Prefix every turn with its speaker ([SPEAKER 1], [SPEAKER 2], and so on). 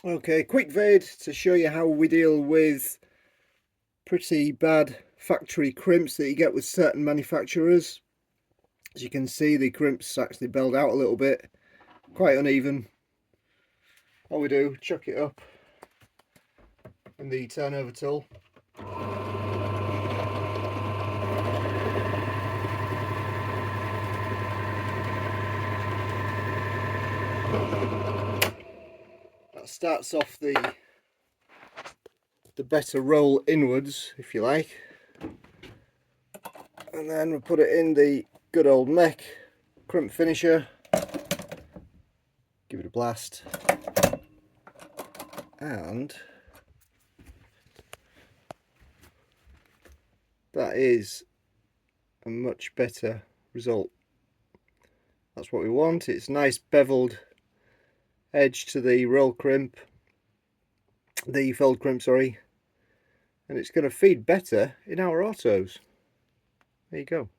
[SPEAKER 1] Okay, quick vid to show you how we deal with pretty bad factory crimps that you get with certain manufacturers. As you can see, the crimps actually belled out a little bit, quite uneven. All we do, chuck it up in the turnover tool. That starts off the better roll inwards, if you like, and then we'll put it in the good old mech crimp finisher, give it a blast, and that is a much better result. That's what we want. It's nice beveled edge to the roll crimp, the fold crimp, sorry, and it's going to feed better in our autos. There you go.